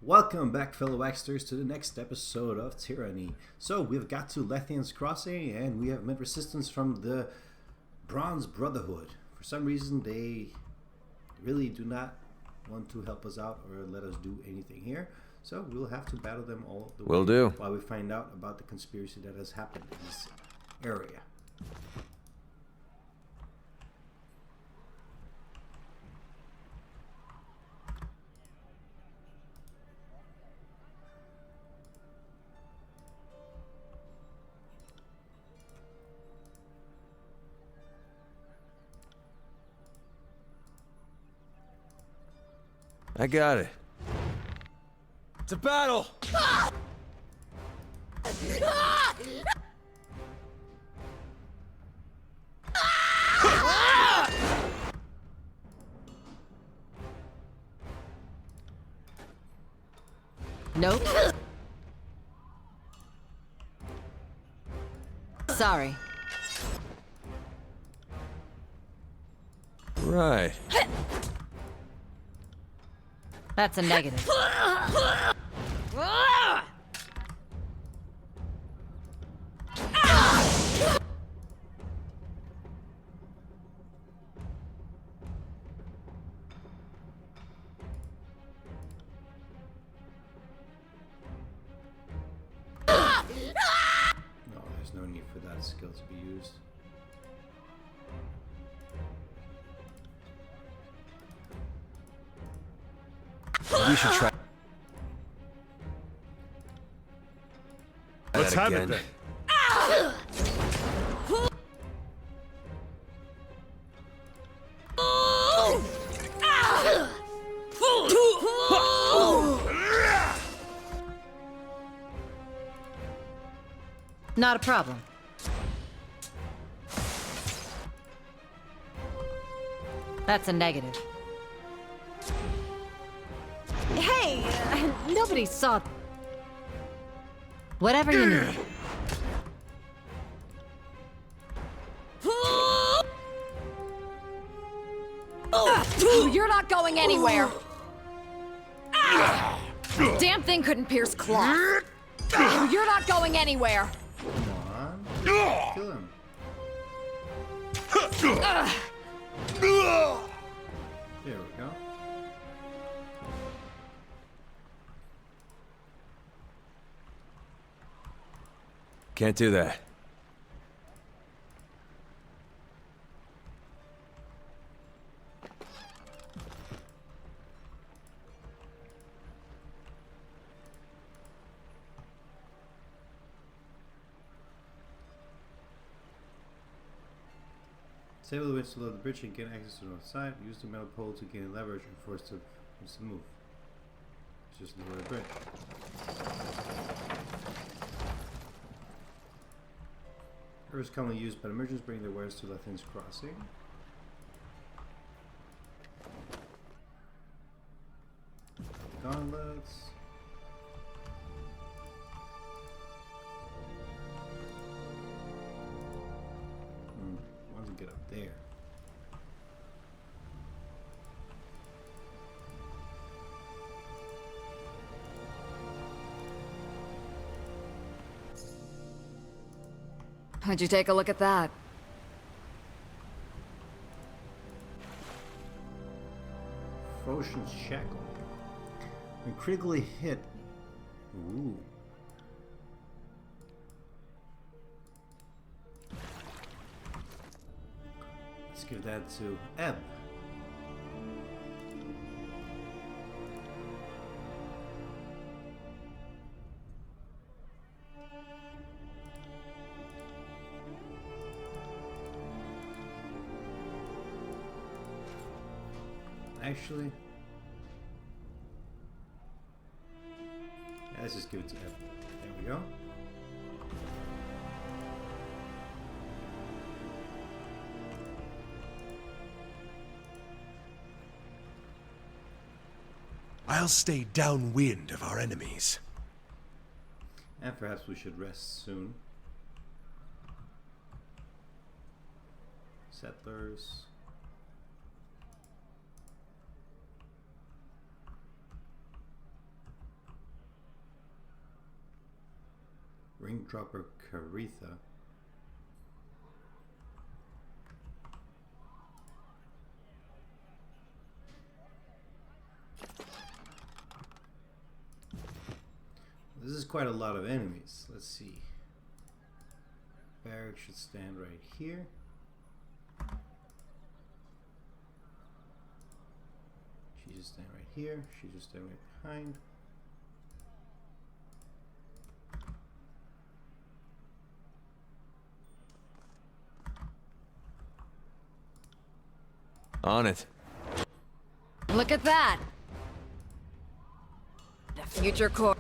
Welcome back, fellow Wacksters, to the next episode of Tyranny. So, we've got to Lethian's Crossing, and we have met resistance from the Bronze Brotherhood. For some reason, they really do not want to help us out or let us do anything here. So, we'll have to battle them all the way while we find out about the conspiracy that has happened in this area. I got it. It's a battle! Nope. Sorry. Right. That's a negative. No, there's no need for that skill to be used. We should try. Let's that have it again. then. Not a problem. That's a negative. Hey, nobody saw. Whatever you need. You're not going anywhere. Damn thing couldn't pierce cloth. You're not going anywhere. Come on. Kill him. There we go. Can't do that. Disable the winch to load the bridge and gain access to the north side. Use the metal pole to gain leverage and force the winch to move. Just lower the bridge. Is commonly used by the merchants bringing their wares to Lethian's Crossing. Gauntlets. Why does it get up there? How'd you take a look at that? Frozen's Shackle. When critically hit. Ooh. Let's give that to Ebb. Actually, yeah, let's just give it to him. There we go. I'll stay downwind of our enemies. And perhaps we should rest soon. Settlers. Ring Dropper Caritha. This is quite a lot of enemies. Let's see. Barrack should stand right here. She should stand right here. She should stand right behind. On it. Look at that! The future corpse.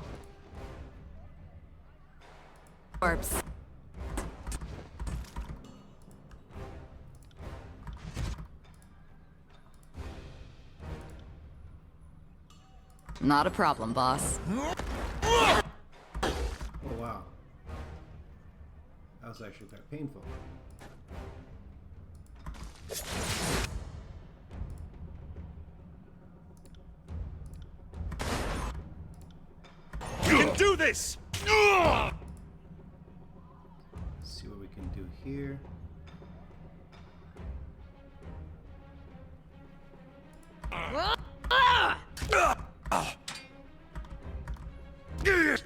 Not a problem, boss. Oh wow. That was actually quite painful. You can do this! Let's see what we can do here.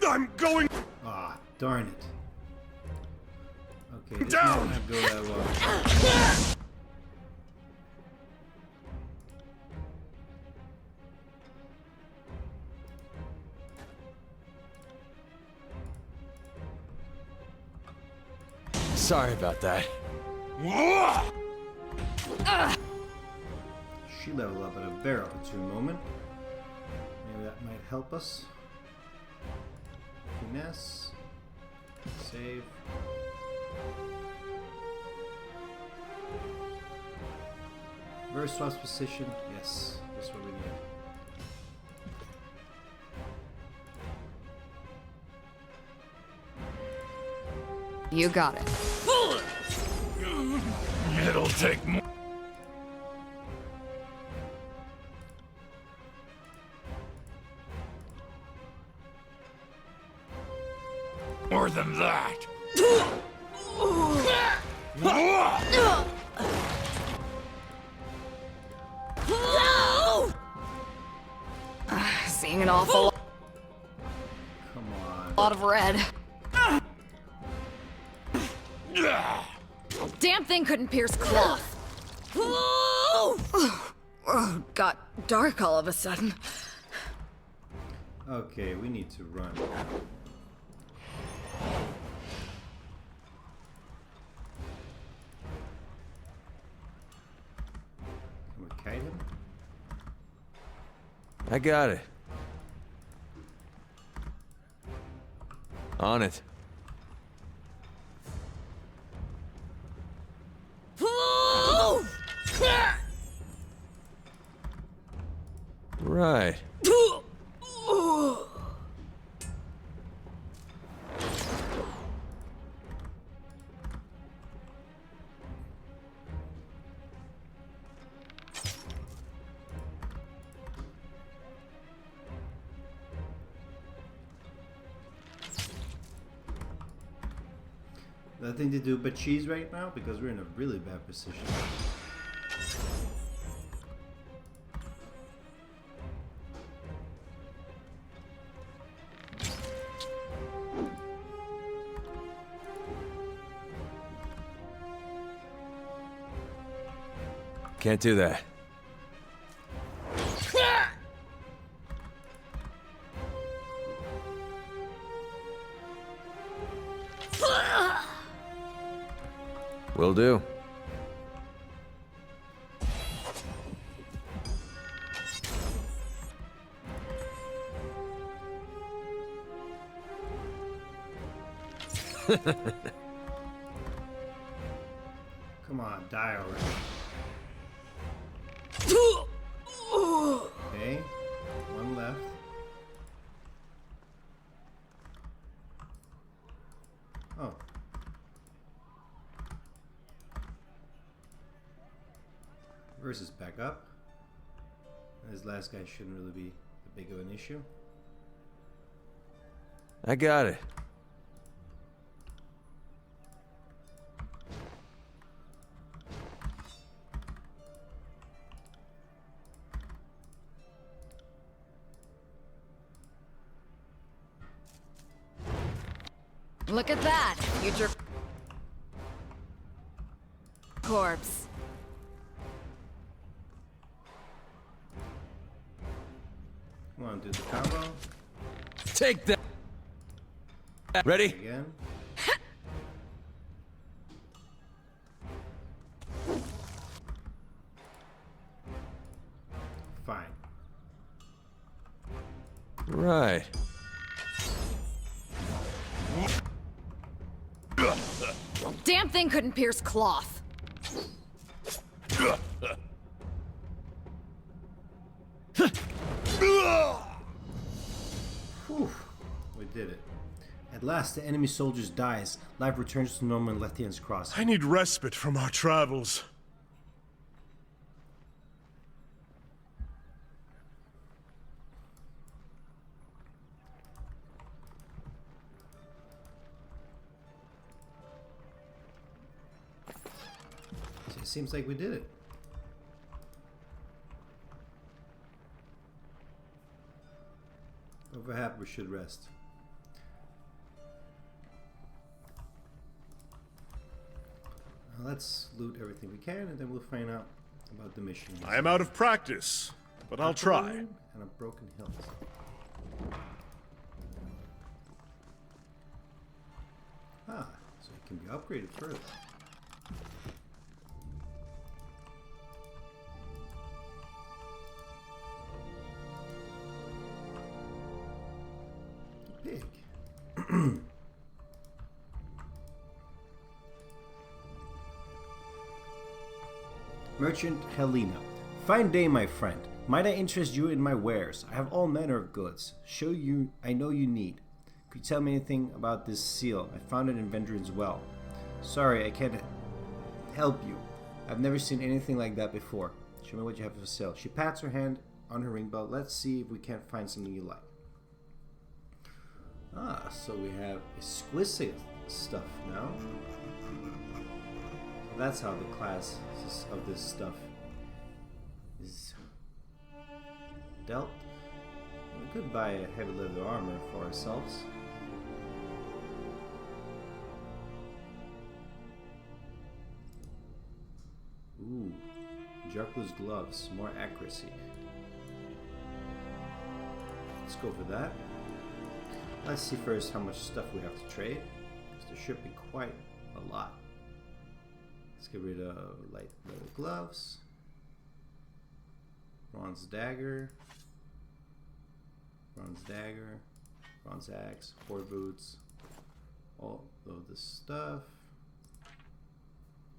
I'm going Ah, darn it. Okay, this down. might not go that well. Sorry about that. She leveled up at a very opportune moment. Maybe that might help us. Finesse. Save. Reverse swaps position. Yes, that's what we need. You got it. It'll take more than that. Seeing an awful Come on. lot of red. Damn thing couldn't pierce cloth. Oh, got dark all of a sudden. Okay, we need to run. Can we kite him? I got it. On it. Right. Nothing to do but cheese right now because we're in a really bad position. Can't do that. Will do. Come on, die already. Okay, one left. Oh. Versus back up. This last guy shouldn't really be the big of an issue. I got it. Look at that, future corpse. Want to do the combo Take that. Ready? again? Fine. Right. Damn thing couldn't pierce cloth. Whew. We did it. At last, the enemy soldiers dies. Life returns to normal in Lethian's Cross. I need respite from our travels. It seems like we did it. Overhap, we should rest. Let's loot everything we can, and then we'll find out about the mission. I am out of practice, but I'll try. And a broken hilt. Ah, so it can be upgraded further. Pig. Merchant Helena. Fine day, my friend. Might I interest you in my wares? I have all manner of goods. I know you need. Could you tell me anything about this seal? I found it in Vendrian's well. Sorry, I can't help you. I've never seen anything like that before. Show me what you have for sale. She pats her hand on her ring belt. Let's see if we can't find something you like. Ah, so we have exquisite stuff now. That's how the class of this stuff is dealt. We could buy a heavy leather armor for ourselves. Ooh, Jarku's gloves, more accuracy. Let's go for that. Let's see first how much stuff we have to trade, because there should be quite a lot. Let's get rid of light leather gloves, bronze dagger, bronze axe, 4 boots, all of this stuff.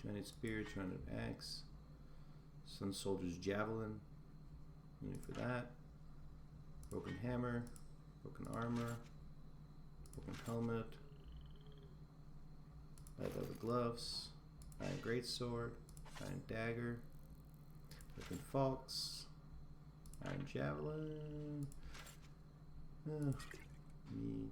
200 spear, 200 axe, Sun Soldier's javelin, need for that, broken hammer, broken armor, broken helmet, light leather gloves, iron greatsword, iron dagger, broken falx, iron javelin, need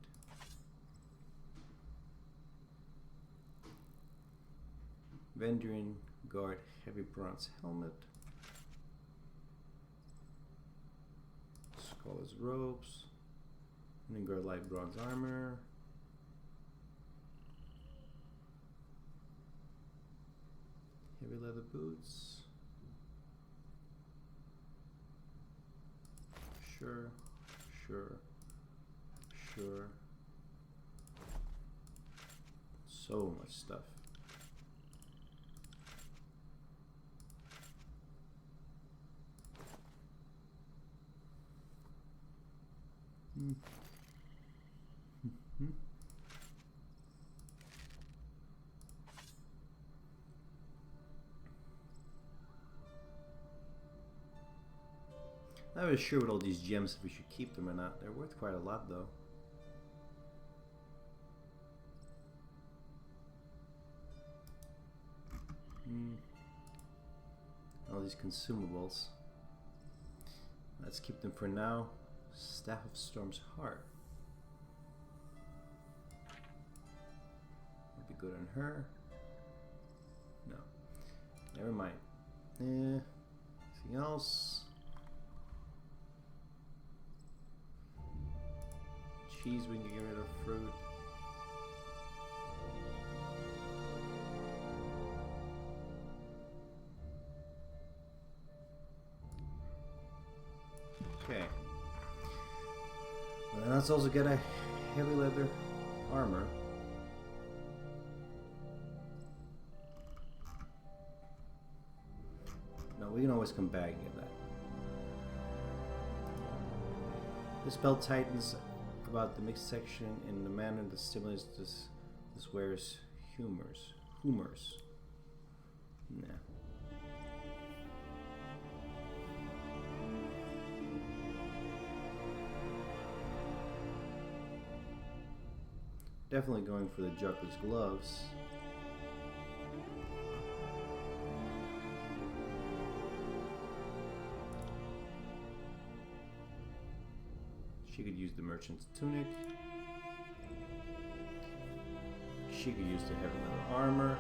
Vendrian guard heavy bronze helmet, Scholar's robes, Ningar light bronze armor, heavy leather boots, sure. So much stuff. Not really sure with all these gems if we should keep them or not. They're worth quite a lot though. All these consumables. Let's keep them for now. Staff of Storm's Heart. Would be good on her. No. Never mind. Anything else? Cheese, we can get rid of fruit. And let's also get a heavy leather armor. No, we can always come back and get that. This belt tightens about the mixed section in the manner that stimulates this wearer's humors. Nah. Definitely going for the juggler's gloves. She could use the merchant's tunic. She could use the heavy leather armor.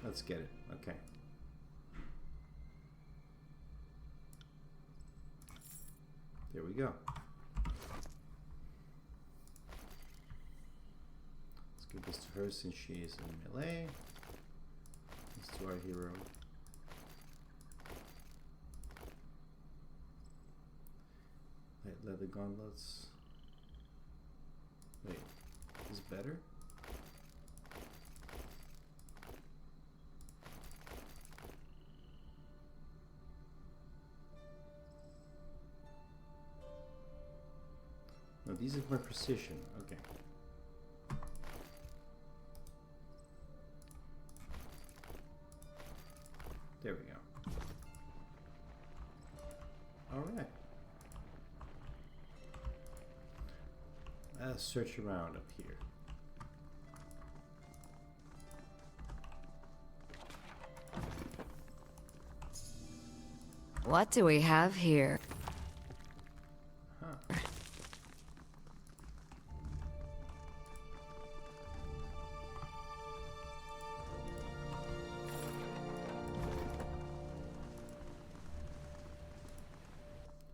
Let's get it. Okay. There we go. Let's give this to her since she is in melee. This to our hero. Light leather gauntlets. Wait, is better? No, these are for precision. Okay. There we go. All right. Let's search around up here. What do we have here? Huh.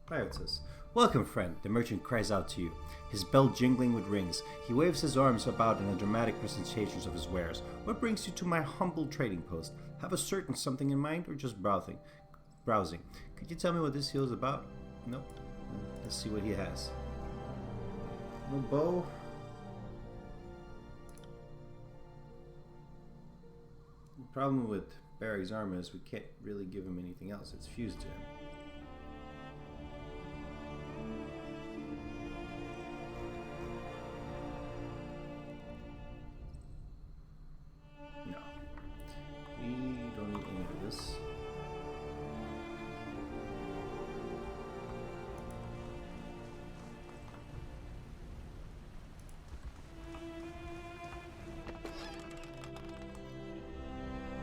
Pirate says, "Welcome, friend." The merchant cries out to you, his bell jingling with rings. He waves his arms about in a dramatic presentation of his wares. "What brings you to my humble trading post? Have a certain something in mind, or just browsing? Could you tell me what this hill is about?" Nope. Let's see what he has. No bow. The problem with Barrick's armor is we can't really give him anything else. It's fused to him. No. We don't need any of this.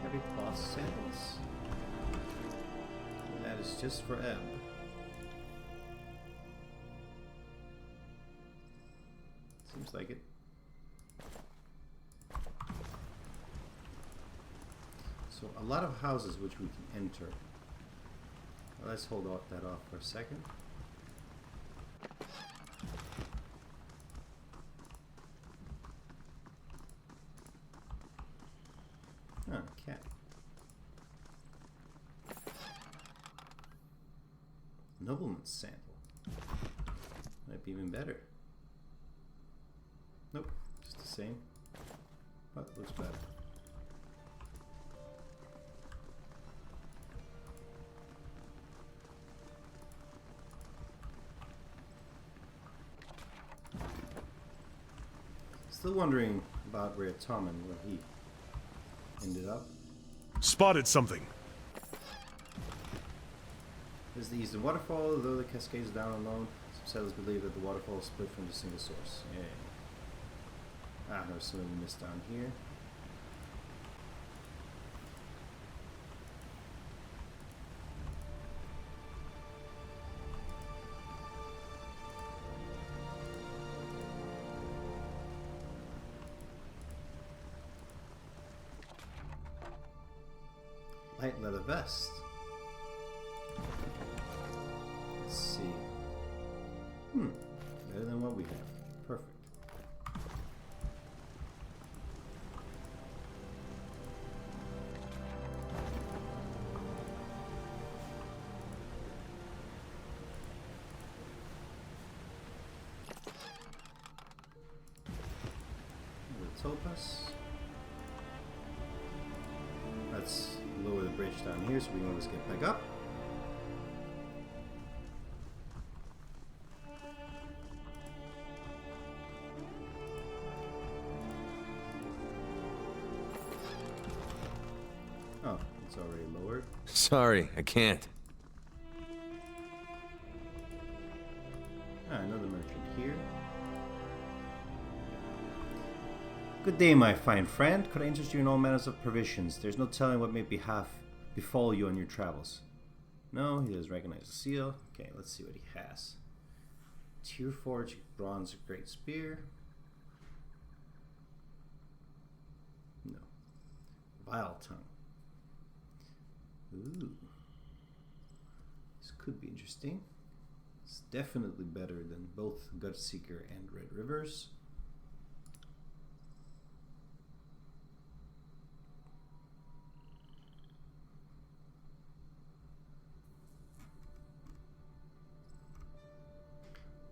Heavy cloth sandals. That is just for Ebb. Seems like it. So a lot of houses which we can enter. Well, let's hold that off for a second. Oh, cat. Nobleman's sandal. Might be even better. Nope, just the same. But looks better. Still wondering about where Tom and where he ended up. Spotted something. This is the eastern waterfall, though the cascades down alone. Some settlers believe that the waterfall is split from a single source. Yeah. Ah, there's something we missed down here. Light leather vest. Let's see. Better than what we have. Perfect. Topaz. Let's lower the bridge down here so we can always get back up. Oh, it's already lowered. Sorry, I can't. Ah, another merchant here. Good day, my fine friend. Could I interest you in all manners of provisions? There's no telling what may befall you on your travels. No, he does recognize the seal. Okay, let's see what he has. Tear Forge, bronze, great spear. No. Vile tongue. Ooh. This could be interesting. It's definitely better than both Gutseeker and Red Rivers.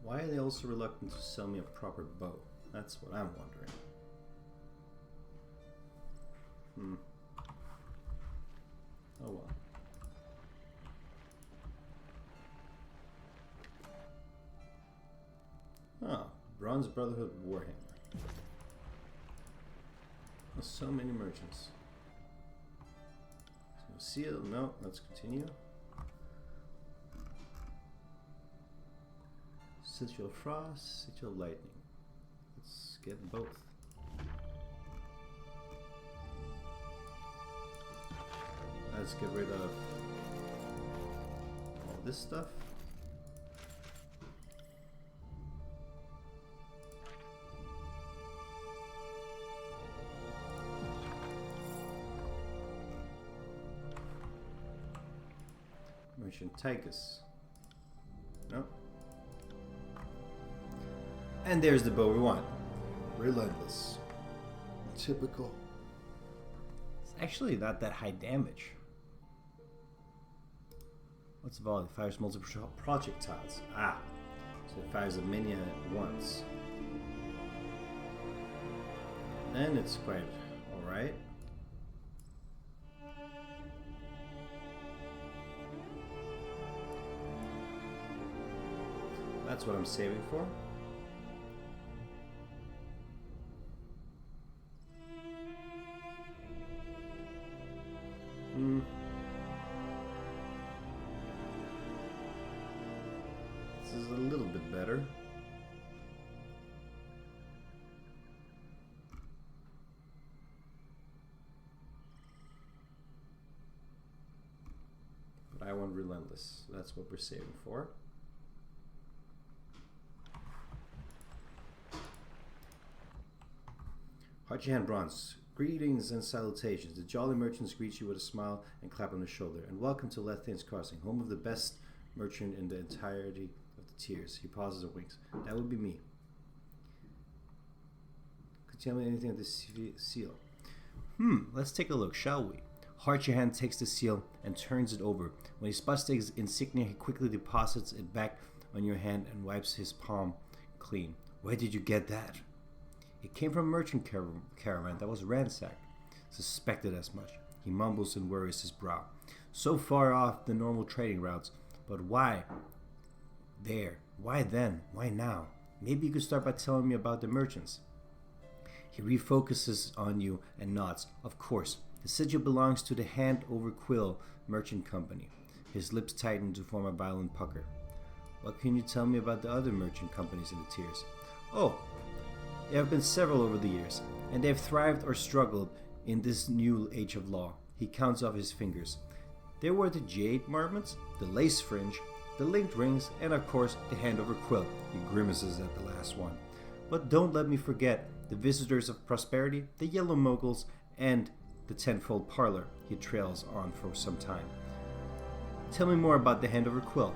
Why are they also reluctant to sell me a proper bow? That's what I'm wondering. Oh well. Oh, Bronze Brotherhood Warhammer. Oh, so many merchants. So seal, no, let's continue. Sigil Frost, Sigil Lightning. Let's get both. Let's get rid of all this stuff. Merchant Tychus. No. And there's the bow we want. Relentless. Typical. It's actually not that high damage. What's the volume? It fires multiple projectiles. Ah. So it fires a many at once. And it's quite alright. That's what I'm saving for. This is a little bit better. But I want Relentless. That's what we're saving for. Heart your hand, Bronze. Greetings and salutations. The jolly merchants greet you with a smile and clap on the shoulder. And welcome to Lethane's Crossing, home of the best merchant in the entirety of the tiers. He pauses and winks. That would be me. Could you tell me anything of this seal? Let's take a look, shall we? Heart your hand takes the seal and turns it over. When he spots the insignia, he quickly deposits it back on your hand and wipes his palm clean. Where did you get that? It came from a merchant caravan that was ransacked. Suspected as much. He mumbles and worries his brow. So far off the normal trading routes. But why? There. Why then? Why now? Maybe you could start by telling me about the merchants. He refocuses on you and nods. Of course. The sigil belongs to the Hand Over Quill Merchant Company. His lips tighten to form a violent pucker. What can you tell me about the other merchant companies in the tiers? Oh, there have been several over the years, and they have thrived or struggled in this new age of law. He counts off his fingers. There were the Jade Marmots, the Lace Fringe, the Linked Rings, and of course the Hand Over Quill. He grimaces at the last one. But don't let me forget the Visitors of Prosperity, the Yellow Moguls, and the Tenfold Parlor. He trails on for some time. Tell me more about the Hand Over Quill.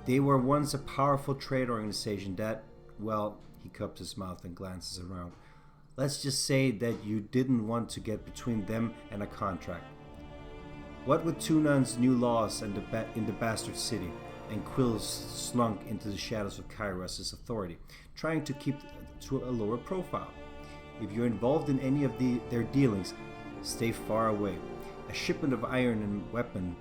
They were once a powerful trade organization that, well, he cups his mouth and glances around. Let's just say that you didn't want to get between them and a contract. What with Tunan's new laws and in the Bastard City, and Quill's slunk into the shadows of Kairos' authority, trying to keep to a lower profile. If you're involved in any of their dealings, stay far away. A shipment of iron and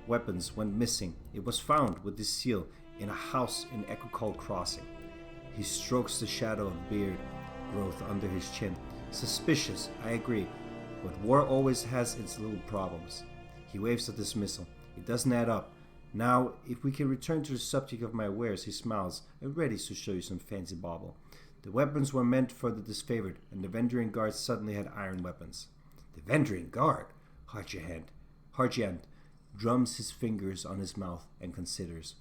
weapons went missing. It was found with this seal in a house in Echocal Crossing. He strokes the shadow of beard growth under his chin. Suspicious, I agree, but war always has its little problems. He waves a dismissal. It doesn't add up. Now, if we can return to the subject of my wares, he smiles and readies to show you some fancy bauble. The weapons were meant for the disfavored, and the Vendrian guard suddenly had iron weapons. The Vendrian guard? Harjand drums his fingers on his mouth and considers.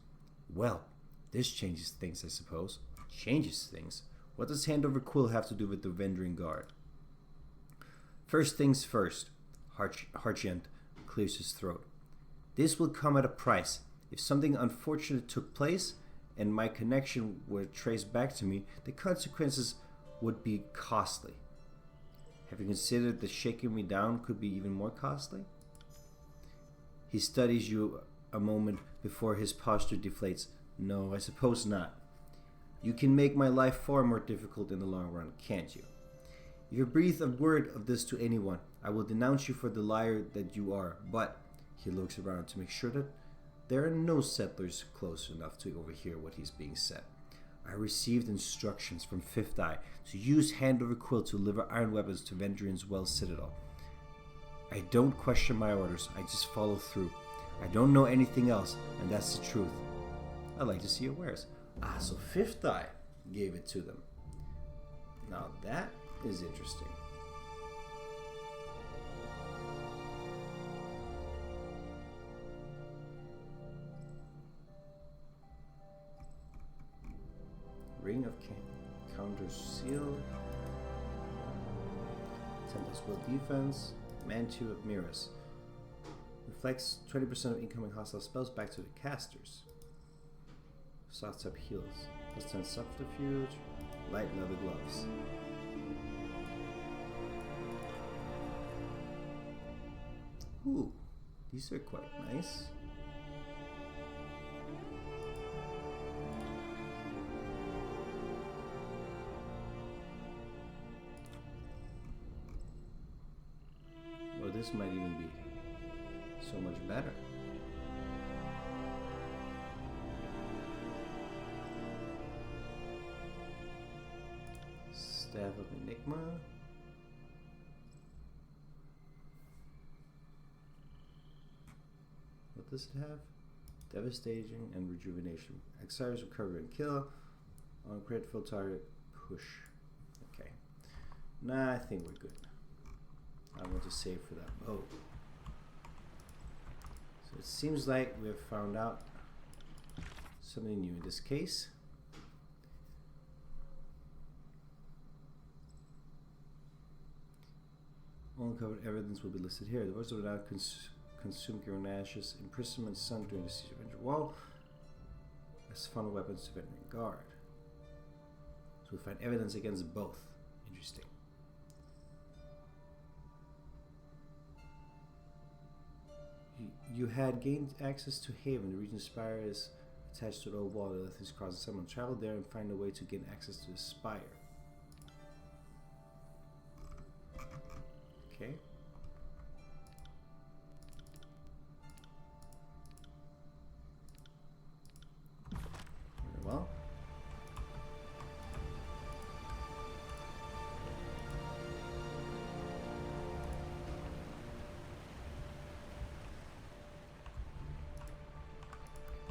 Well, this changes things, I suppose. Changes things? What does hand over quill have to do with the Vendrian guard? First things first, Harjand clears his throat. This will come at a price. If something unfortunate took place, and my connection were traced back to me, the consequences would be costly. Have you considered that shaking me down could be even more costly? He studies you a moment before his posture deflates. No, I suppose not. You can make my life far more difficult in the long run, can't you? If you breathe a word of this to anyone, I will denounce you for the liar that you are, but he looks around to make sure that there are no settlers close enough to overhear what he's being said. I received instructions from Fifth Eye to use hand over quill to deliver iron weapons to Vendrian's Well Citadel. I don't question my orders, I just follow through. I don't know anything else, and that's the truth. I'd like to see your wares. So Fifth Eye gave it to them. Now that is interesting. Ring of Counter Seal, Tempest Will Defense, Mantu of Mirrors. Reflects 20% of incoming hostile spells back to the casters. Soft Up Heals, +10 Subterfuge, Light Leather Gloves. Ooh, these are quite nice. This might even be so much better. Staff of Enigma. What does it have? Devastating and Rejuvenation. Exiles recover and kill. On critical target, push. Okay. Nah, I think we're good. I want to save for that boat. So it seems like we have found out something new in this case. Uncovered evidence will be listed here. The words of now consume Gironash's imprisonment sunk during the siege of Vendrian Wall as funnel weapons to Vendrian Guard. So we find evidence against both. Interesting. You had gained access to Haven. The region's Spire is attached to the old wall that left his cross. Someone travel there and find a way to gain access to the Spire. Okay. Very well.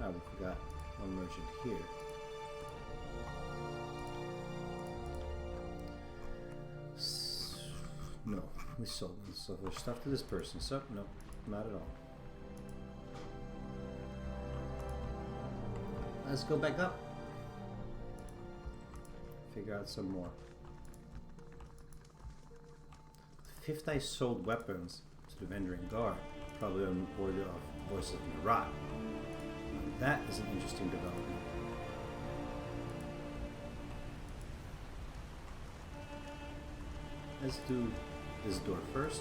We forgot one merchant here. No, we sold them. So there's stuff to this person. So, no, not at all. Let's go back up. Figure out some more. Fifth Eye sold weapons to the Vendrian Guard, probably on order of Voice of Marat. That is an interesting development. Let's do this door first.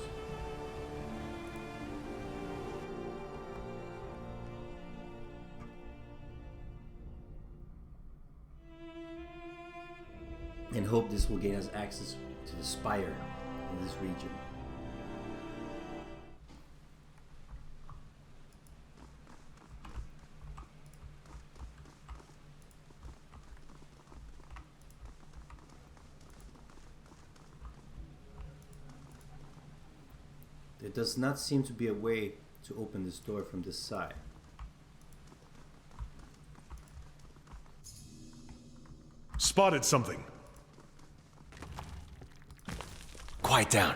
And hope this will gain us access to the Spire in this region. There does not seem to be a way to open this door from this side. Spotted something. Quiet down.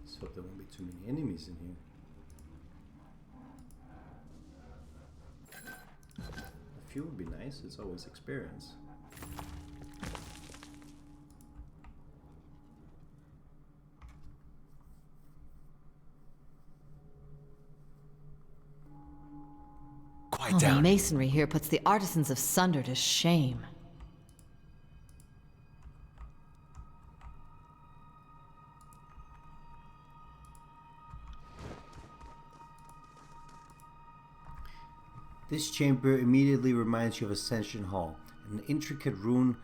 Let's hope there won't be too many enemies in here. A few would be nice, it's always experience. Quiet The down. masonry here puts the artisans of Sunder to shame. This chamber immediately reminds you of Ascension Hall. An intricate rune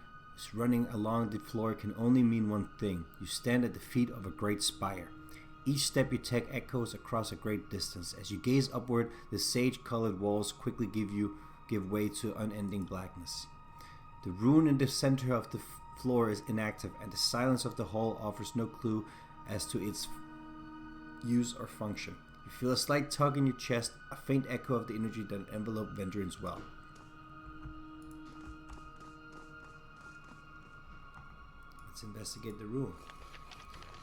running along the floor can only mean one thing. You stand at the feet of a great spire. Each step you take echoes across a great distance. As you gaze upward, the sage-colored walls quickly give way to unending blackness. The rune in the center of the floor is inactive, and the silence of the hall offers no clue as to its use or function. You feel a slight tug in your chest, a faint echo of the energy that enveloped Vendrian's well. Let's investigate the rune.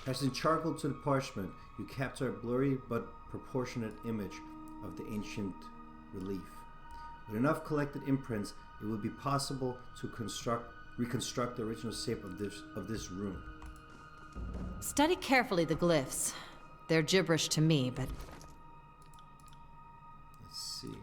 Pressing charcoal to the parchment, you capture a blurry but proportionate image of the ancient relief. With enough collected imprints, it would be possible to reconstruct the original shape of this rune. Study carefully the glyphs. They're gibberish to me, but Let's see.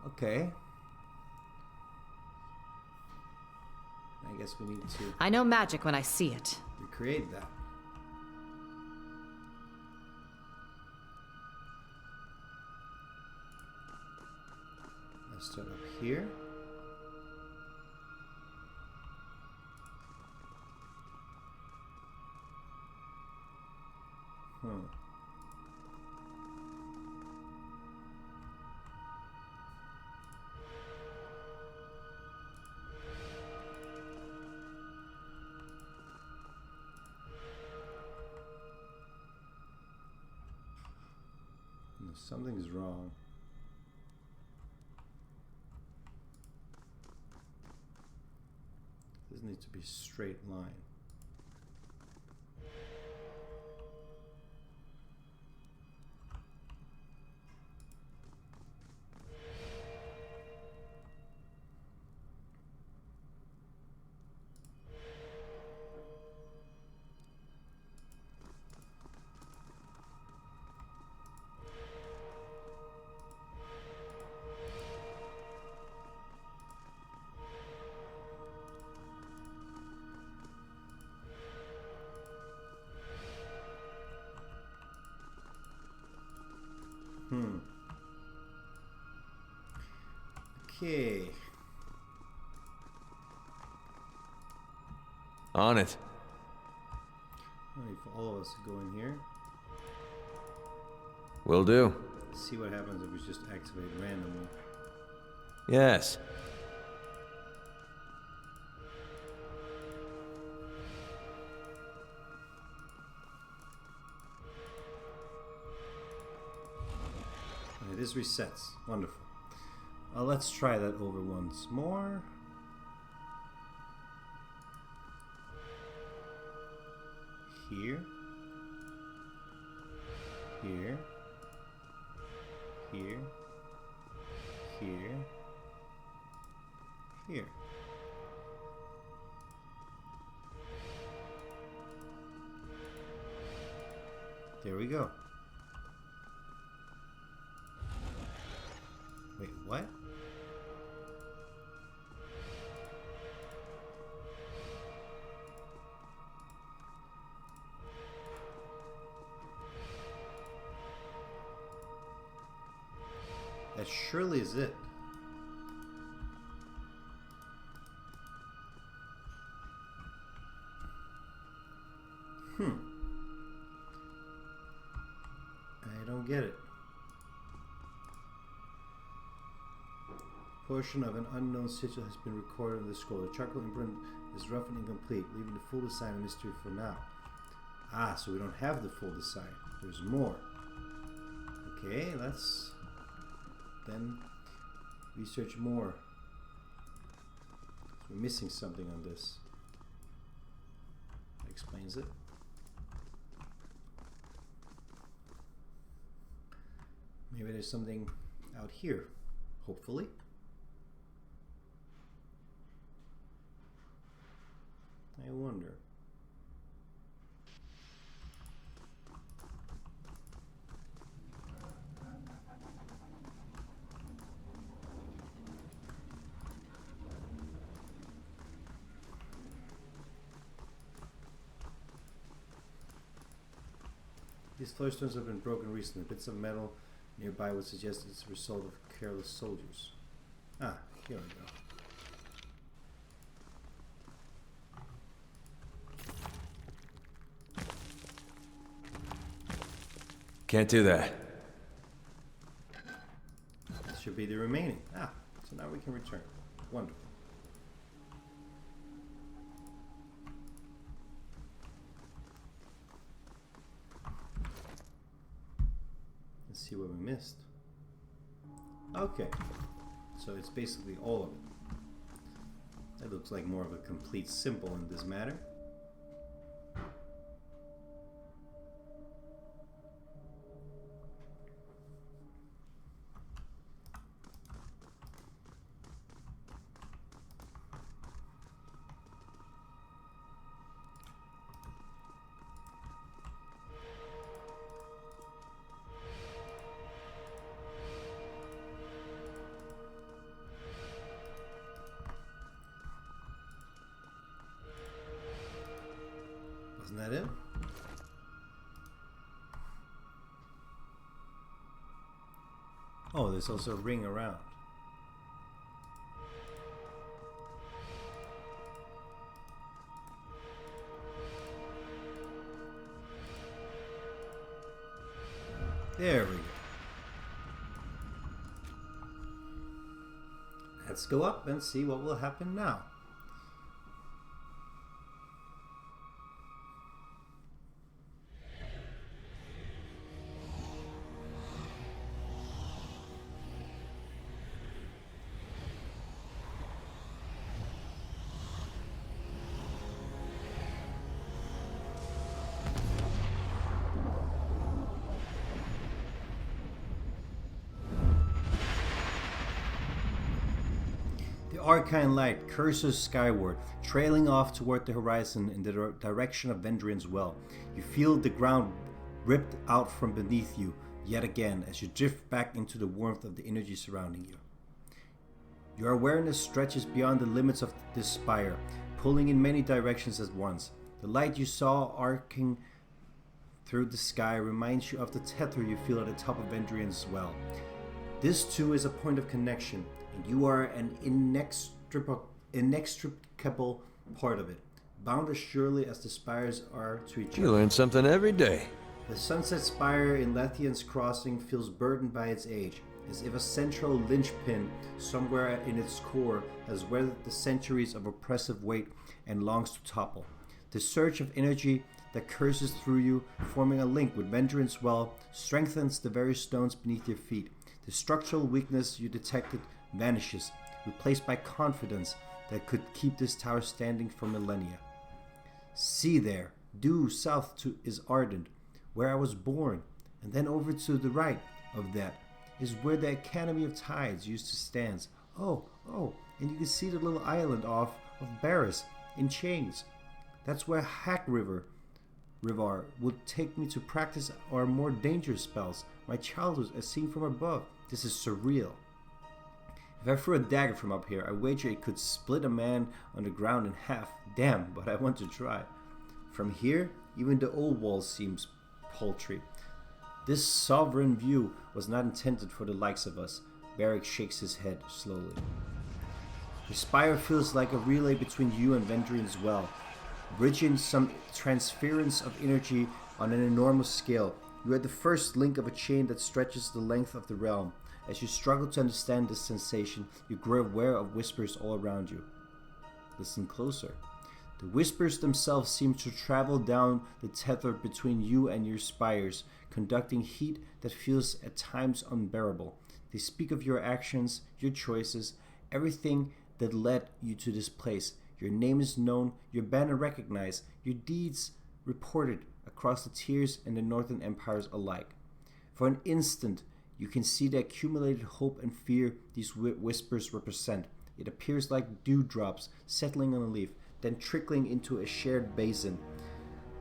Okay. I guess we need to I know magic when I see it. recreate that. Let's start up here. No, something's wrong. This needs to be a straight line. Okay. On it. Only for all of us to go in here. Will do. See what happens if we just activate randomly. Yes. Okay, this resets. Wonderful. Let's try that over once more. Here. Here. Here. Here. Here. There we go. Wait, what? That surely is it. I don't get it. Portion of an unknown sigil has been recorded on the scroll. The charcoal imprint is rough and incomplete, leaving the full design a mystery for now. Ah, so we don't have the full design. There's more. Okay, let's then research more. So we're missing something on this. That explains it. Maybe there's something out here, hopefully. I wonder. These floorstones have been broken recently. Bits of metal nearby would suggest it's a result of careless soldiers. Ah, here we go. Can't do that. This should be the remaining. Ah, so now we can return. Wonderful. Let's see what we missed. Okay, so it's basically all of it. That looks like more of a complete symbol in this matter. Isn't that it? Oh, there's also a ring around. There we go. Let's go up and see what will happen now. Arcane light curses skyward, trailing off toward the horizon in the direction of Vendrian's well. You feel the ground ripped out from beneath you yet again as you drift back into the warmth of the energy surrounding you. Your awareness stretches beyond the limits of this spire, pulling in many directions at once. The light you saw arcing through the sky reminds you of the tether you feel at the top of Vendrian's well. This too is a point of connection, and you are an inextricable part of it, bound as surely as the spires are to each other. You learn something every day. The sunset spire in Lethian's Crossing feels burdened by its age, as if a central linchpin somewhere in its core has weathered the centuries of oppressive weight and longs to topple. The surge of energy that curses through you, forming a link with Vendrian's well, strengthens the very stones beneath your feet. The structural weakness you detected vanishes, replaced by confidence that could keep this tower standing for millennia. See there, due south to is Ardent, where I was born, and then over to the right of that is where the Academy of Tides used to stand. Oh, and you can see the little island off of Barris in chains. That's where Hack River would take me to practice our more dangerous spells. My childhood as seen from above. This is surreal. If I threw a dagger from up here, I wager it could split a man on the ground in half. Damn, but I want to try. From here, even the old wall seems paltry. This sovereign view was not intended for the likes of us. Barrick shakes his head slowly. The Spire feels like a relay between you and Vendrian's well, bridging some transference of energy on an enormous scale. You are the first link of a chain that stretches the length of the realm. As you struggle to understand this sensation, you grow aware of whispers all around you. Listen closer. The whispers themselves seem to travel down the tether between you and your spires, conducting heat that feels at times unbearable. They speak of your actions, your choices, everything that led you to this place. Your name is known, your banner recognized, your deeds reported across the tiers and the Northern Empires alike. For an instant, you can see the accumulated hope and fear these whispers represent. It appears like dewdrops settling on a leaf, then trickling into a shared basin.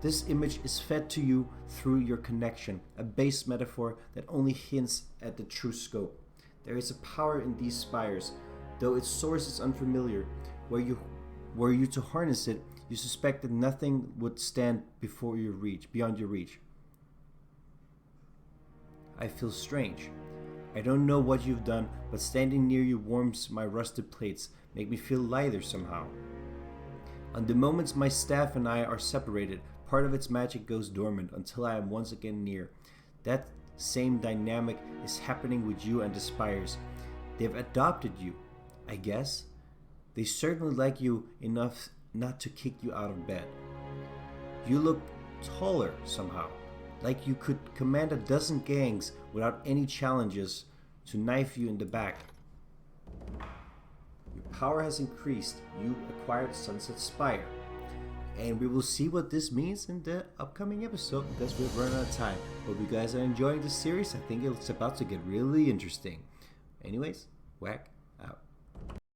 This image is fed to you through your connection, a base metaphor that only hints at the true scope. There is a power in these spires, though its source is unfamiliar. Were you to harness it, you suspect that nothing would stand beyond your reach. I feel strange. I don't know what you've done, but standing near you warms my rusted plates, make me feel lighter somehow. On the moments my staff and I are separated, part of its magic goes dormant until I am once again near. That same dynamic is happening with you and the Spires. They've adopted you, I guess. They certainly like you enough not to kick you out of bed. You look taller somehow, like you could command a dozen gangs without any challenges to knife you in the back. Your power has increased. You acquired Sunset Spire. And we will see what this means in the upcoming episode because we've run out of time. Hope you guys are enjoying this series. I think it's about to get really interesting. Anyways, Wack